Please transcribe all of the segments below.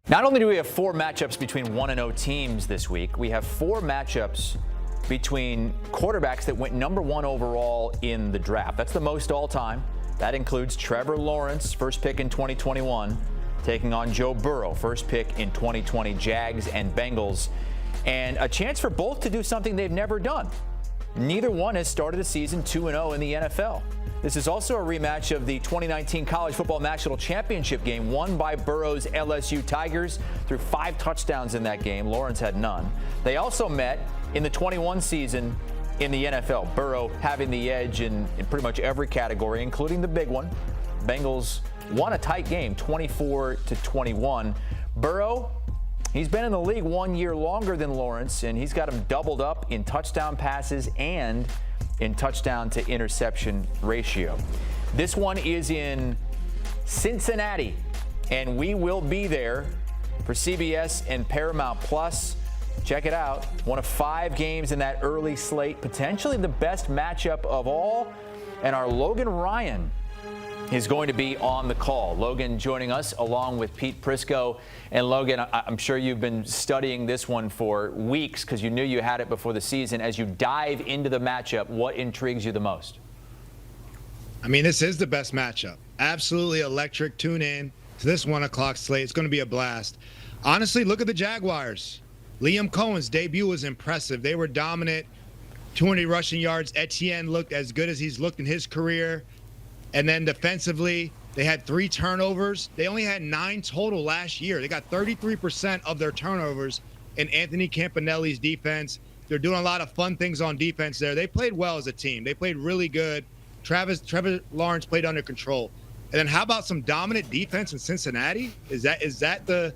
Not only do we have 4 matchups between 1-0 teams this week, we have 4 matchups between quarterbacks that went number 1 overall in the draft. That's the most all time. That includes Trevor Lawrence, first pick in 2021, taking on Joe Burrow, first pick in 2020, Jags and Bengals. And a chance for both to do something they've never done. Neither one has started a season 2-0 in the NFL. This is also a rematch of the 2019 College Football National Championship game won by Burrow's LSU Tigers, threw 5 touchdowns in that game. Lawrence had none. They also met in the 21 season in the NFL. Burrow having the edge in pretty much every category, including the big one. Bengals won a tight game, 24-21. Burrow, he's been in the league 1 year longer than Lawrence, and he's got him doubled up in touchdown passes and in touchdown to interception ratio. This one is in Cincinnati, and we will be there for CBS and Paramount Plus. Check it out. One of 5 games in that early slate, potentially the best matchup of all. And our Logan Ryan is going to be on the call. Logan joining us along with Pete Prisco. And Logan, I'm sure you've been studying this one for weeks because you knew you had it before the season. As you dive into the matchup, what intrigues you the most? I mean, this is the best matchup. Absolutely electric. Tune in to this 1 o'clock slate. It's going to be a blast. Honestly, look at the Jaguars. Liam Cohen's debut was impressive. They were dominant. 200 rushing yards. Etienne looked as good as he's looked in his career. And then defensively, they had 3 turnovers. They only had 9 total last year. They got 33% of their turnovers in Anthony Campanelli's defense. They're doing a lot of fun things on defense there. They played well as a team. They played really good. Trevor Lawrence played under control. And then how about some dominant defense in Cincinnati? Is that the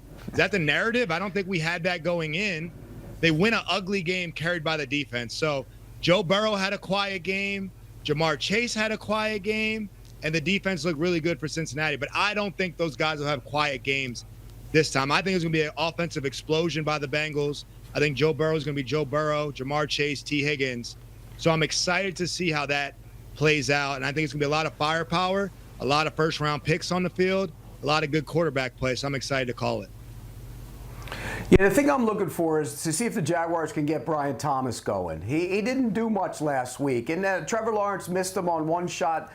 narrative? I don't think we had that going in. They win an ugly game carried by the defense. So Joe Burrow had a quiet game. Jamar Chase had a quiet game. And the defense looked really good for Cincinnati. But I don't think those guys will have quiet games this time. I think it's going to be an offensive explosion by the Bengals. I think Joe Burrow is going to be Joe Burrow, Jamar Chase, T. Higgins. So I'm excited to see how that plays out. And I think it's going to be a lot of firepower, a lot of first-round picks on the field, a lot of good quarterback play. So I'm excited to call it. Yeah, the thing I'm looking for is to see if the Jaguars can get Brian Thomas going. He didn't do much last week. And Trevor Lawrence missed him on one shot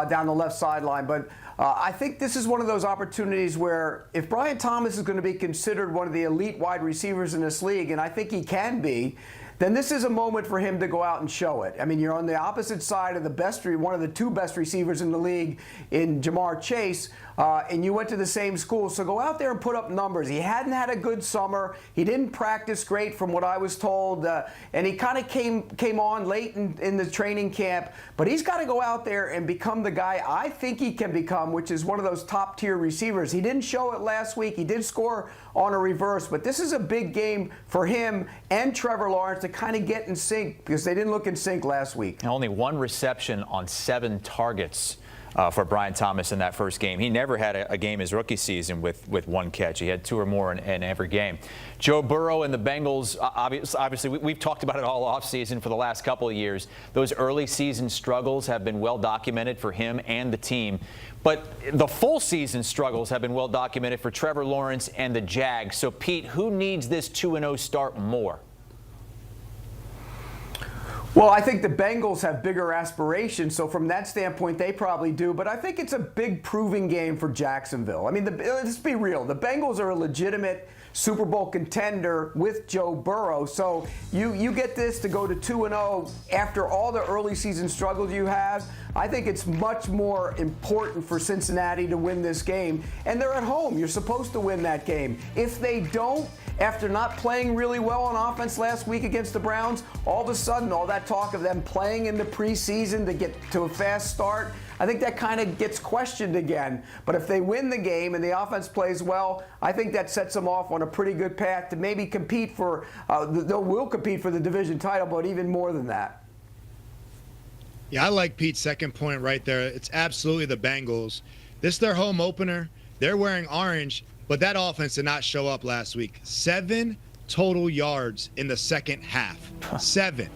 down the left sideline. But I think this is one of those opportunities where if Brian Thomas is going to be considered one of the elite wide receivers in this league, and I think he can be, then this is a moment for him to go out and show it. I mean, you're on the opposite side of one of the 2 best receivers in the league in Jamar Chase, and you went to the same school. So go out there and put up numbers. He hadn't had a good summer. He didn't practice great from what I was told, and he kind of came on late in the training camp. But he's got to go out there and become the guy I think he can become, which is one of those top-tier receivers. He didn't show it last week. He did score on a reverse, but this is a big game for him and Trevor Lawrence to kind of get in sync because they didn't look in sync last week. Only 1 reception on 7 targets for Brian Thomas in that first game. He never had a game his rookie season with 1 catch. He had 2 or more in every game. Joe Burrow and the Bengals, obviously we've talked about it all offseason for the last couple of years. Those early season struggles have been well documented for him and the team. But the full season struggles have been well documented for Trevor Lawrence and the Jags. So, Pete, who needs this 2-0 start more? Well, I think the Bengals have bigger aspirations, so from that standpoint, they probably do. But I think it's a big proving game for Jacksonville. I mean, let's be real. The Bengals are a legitimate Super Bowl contender with Joe Burrow. So you get this to go to 2-0 after all the early season struggles you have. I think it's much more important for Cincinnati to win this game. And they're at home. You're supposed to win that game. If they don't, after not playing really well on offense last week against the Browns, all of a sudden, all that talk of them playing in the preseason to get to a fast start, I think that kind of gets questioned again. But if they win the game and the offense plays well, I think that sets them off on a pretty good path to maybe compete for, they will compete for the division title, but even more than that. Yeah, I like Pete's second point right there. It's absolutely the Bengals. This is their home opener. They're wearing orange. But that offense did not show up last week. 7 total yards in the second half. 7.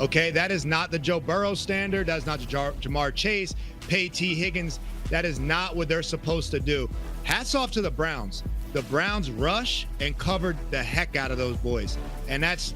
Okay, that is not the Joe Burrow standard. That is not Jamar Chase, T. Higgins. That is not what they're supposed to do. Hats off to the Browns. the Browns rush and covered the heck out of those boys. And that's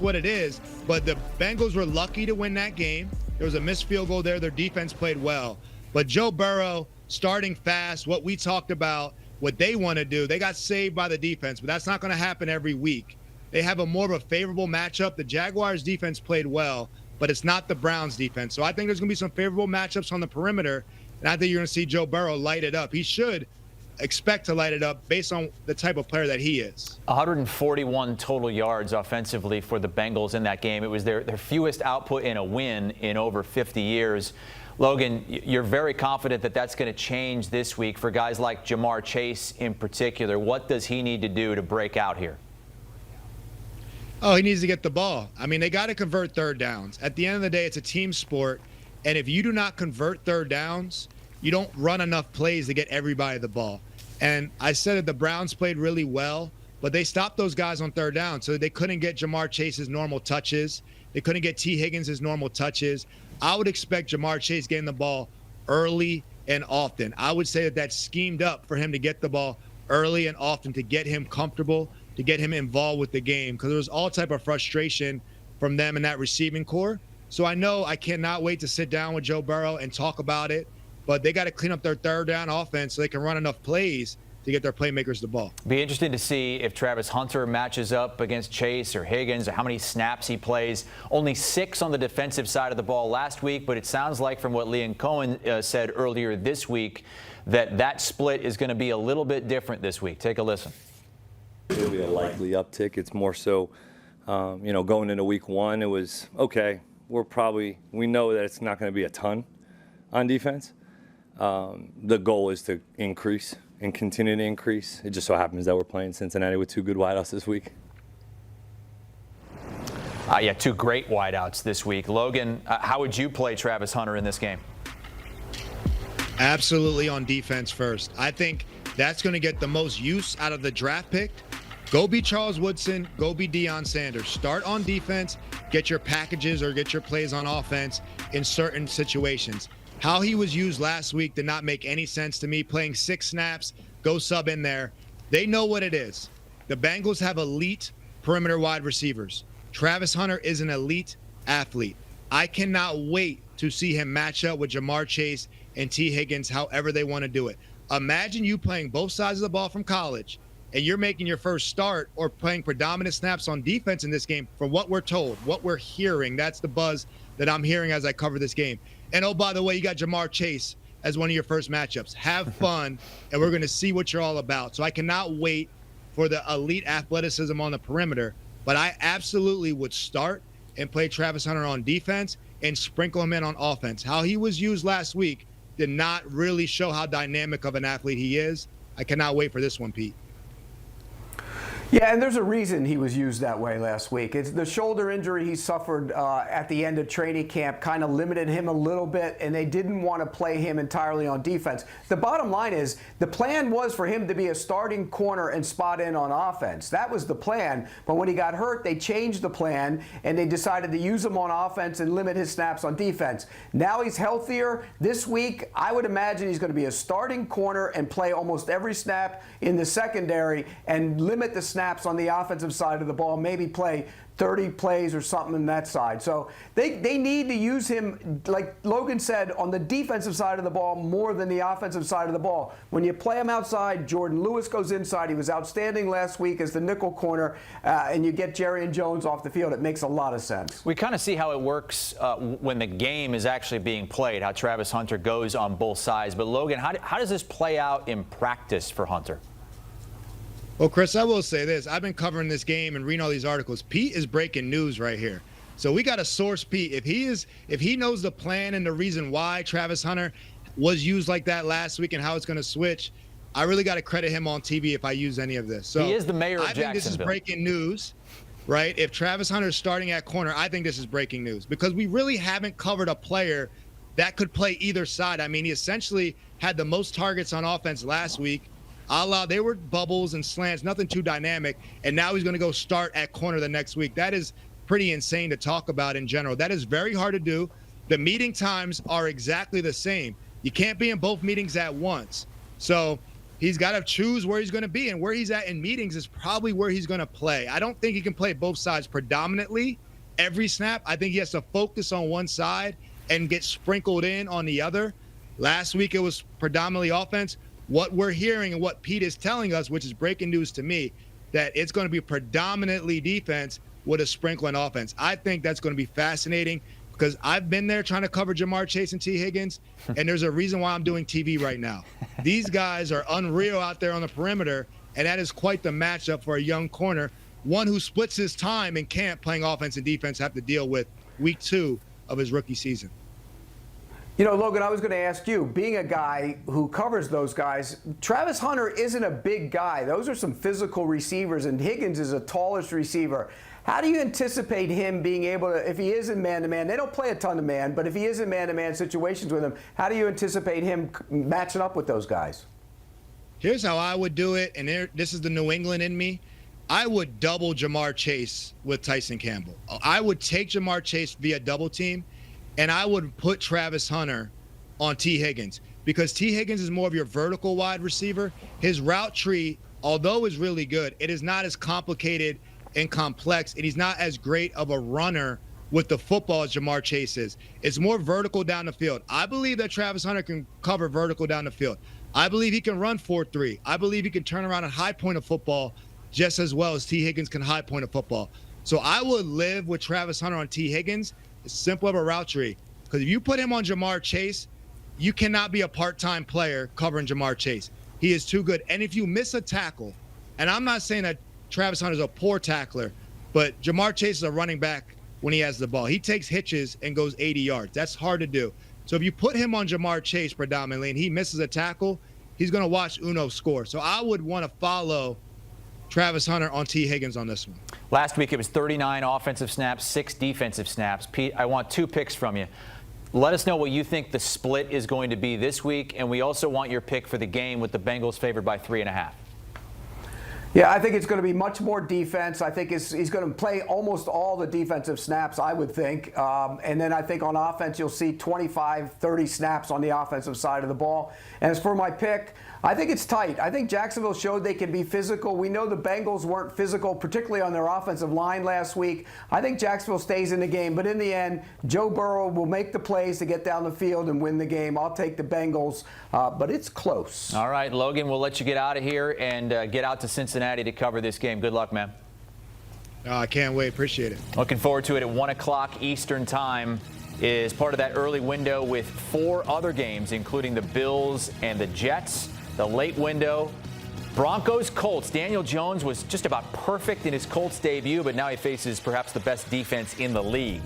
what it is. But the Bengals were lucky to win that game. There was a missed field goal there. Their defense played well. But Joe Burrow starting fast, what we talked about, what they want to do, they got saved by the defense, but that's not going to happen every week. They have a more of a favorable matchup. The Jaguars defense played well, but it's not the Browns defense. So I think there's going to be some favorable matchups on the perimeter, and I think you're going to see Joe Burrow light it up. He should expect to light it up based on the type of player that he is. 141 total yards offensively for the Bengals in that game. It was their fewest output in a win in over 50 years. Logan, you're very confident that that's going to change this week for guys like Jamar Chase in particular. What does he need to do to break out here? Oh, he needs to get the ball. I mean, they got to convert third downs. At the end of the day, it's a team sport. And if you do not convert third downs, you don't run enough plays to get everybody the ball. And I said that the Browns played really well, but they stopped those guys on third down. So they couldn't get Jamar Chase's normal touches. They couldn't get T. Higgins' normal touches. I would expect Jamar Chase getting the ball early and often. I would say that that's schemed up for him to get the ball early and often to get him comfortable, to get him involved with the game, because there was all type of frustration from them in that receiving core. So I know I cannot wait to sit down with Joe Burrow and talk about it, but they got to clean up their third down offense so they can run enough plays to get their playmakers the ball. Be interesting to see if Travis Hunter matches up against Chase or Higgins, or how many snaps he plays. Only 6 on the defensive side of the ball last week, but it sounds like from what Liam Cohen said earlier this week that split is going to be a little bit different this week. Take a listen. It'll be a likely uptick. It's more so, going into week 1, it was, okay, we know that it's not going to be a ton on defense. The goal is to increase and continue to increase. It just so happens that we're playing Cincinnati with 2 good wideouts this week. 2 great wideouts this week. Logan, how would you play Travis Hunter in this game? Absolutely on defense first. I think that's going to get the most use out of the draft pick. Go be Charles Woodson. Go be Deion Sanders. Start on defense. Get your packages or get your plays on offense in certain situations. How he was used last week did not make any sense to me. Playing 6 snaps, go sub in there. They know what it is. The Bengals have elite perimeter wide receivers. Travis Hunter is an elite athlete. I cannot wait to see him match up with Jamar Chase and T. Higgins, however they want to do it. Imagine you playing both sides of the ball from college, and you're making your first start or playing predominant snaps on defense in this game. From what we're told, what we're hearing, that's the buzz that I'm hearing as I cover this game. And oh, by the way, you got Jamar Chase as one of your first matchups. Have fun, and we're going to see what you're all about. So I cannot wait for the elite athleticism on the perimeter. But I absolutely would start and play Travis Hunter on defense and sprinkle him in on offense. How he was used last week did not really show how dynamic of an athlete he is. I cannot wait for this one, Pete. Yeah, and there's a reason he was used that way last week. It's the shoulder injury he suffered at the end of training camp kind of limited him a little bit, and they didn't want to play him entirely on defense. The bottom line is the plan was for him to be a starting corner and spot in on offense. That was the plan, but when he got hurt, they changed the plan, and they decided to use him on offense and limit his snaps on defense. Now he's healthier. This week, I would imagine he's going to be a starting corner and play almost every snap in the secondary and limit the snaps on the offensive side of the ball, maybe play 30 plays or something on that side. So they need to use him, like Logan said, on the defensive side of the ball more than the offensive side of the ball. When you play him outside, Jordan Lewis goes inside. He was outstanding last week as the nickel corner, and you get Jerry and Jones off the field. It makes a lot of sense. We kind of see how it works when the game is actually being played, how Travis Hunter goes on both sides. But Logan, how does this play out in practice for Hunter? Well, Chris, I will say this. I've been covering this game and reading all these articles. Pete is breaking news right here. So we got to source Pete. If he knows the plan and the reason why Travis Hunter was used like that last week and how it's going to switch, I really got to credit him on TV if I use any of this. So he is the mayor of Jacksonville. I think this is breaking news, right? If Travis Hunter is starting at corner, I think this is breaking news because we really haven't covered a player that could play either side. I mean, he essentially had the most targets on offense last week. They were bubbles and slants, nothing too dynamic, and now he's going to go start at corner the next week. That is pretty insane to talk about in general. That is very hard to do. The meeting times are exactly the same. You can't be in both meetings at once. So He's got to choose where he's going to be, and where he's at in meetings is probably where he's going to play. I don't think he can play both sides predominantly every snap. I think he has to focus on one side and get sprinkled in on the other. Last week, it was predominantly offense. What we're hearing and what Pete is telling us, which is breaking news to me, that it's going to be predominantly defense with a sprinkling offense. I think that's going to be fascinating because I've been there trying to cover Jamar Chase and T. Higgins, and there's a reason why I'm doing TV right now. These guys are unreal out there on the perimeter, and that is quite the matchup for a young corner, one who splits his time in camp playing offense and defense, have to deal with week 2 of his rookie season. You know, Logan, I was going to ask you, being a guy who covers those guys, Travis Hunter isn't a big guy. Those are some physical receivers, and Higgins is a tallish receiver. How do you anticipate him being able to, if he is in man-to-man, they don't play a ton of man, but if he is in man-to-man situations with him, how do you anticipate him matching up with those guys? Here's how I would do it, and this is the New England in me. I would double Jamar Chase with Tyson Campbell. I would take Jamar Chase via double team, and I would put Travis Hunter on T. Higgins because T. Higgins is more of your vertical wide receiver. His route tree, although is really good, it is not as complicated and complex, and he's not as great of a runner with the football as Jamar Chase is. It's more vertical down the field. I believe that Travis Hunter can cover vertical down the field. I believe he can run 4-3. I believe he can turn around and high point a football just as well as T. Higgins can high point a football. So I would live with Travis Hunter on T. Higgins. It's simple of a route tree. Because if you put him on Jamar Chase, you cannot be a part-time player covering Jamar Chase. He is too good. And if you miss a tackle, and I'm not saying that Travis Hunter is a poor tackler, but Jamar Chase is a running back when he has the ball. He takes hitches and goes 80 yards. That's hard to do. So if you put him on Jamar Chase predominantly and he misses a tackle, he's going to watch Uno score. So I would want to follow Travis Hunter on T. Higgins on this one. Last week it was 39 offensive snaps, 6 defensive snaps. Pete, I want 2 picks from you. Let us know what you think the split is going to be this week, and we also want your pick for the game with the Bengals favored by 3.5. Yeah, I think it's going to be much more defense. I think he's going to play almost all the defensive snaps, I would think. And then I think on offense, you'll see 25, 30 snaps on the offensive side of the ball. And as for my pick, I think it's tight. I think Jacksonville showed they can be physical. We know the Bengals weren't physical, particularly on their offensive line last week. I think Jacksonville stays in the game. But in the end, Joe Burrow will make the plays to get down the field and win the game. I'll take the Bengals, but it's close. All right, Logan, we'll let you get out of here and get out to Cincinnati to cover this game. Good luck, man. I can't wait. Appreciate it. Looking forward to it at 1 o'clock Eastern time. Is part of that early window with 4 other games, including the Bills and the Jets. The late window, Broncos-Colts. Daniel Jones was just about perfect in his Colts debut, but now he faces perhaps the best defense in the league.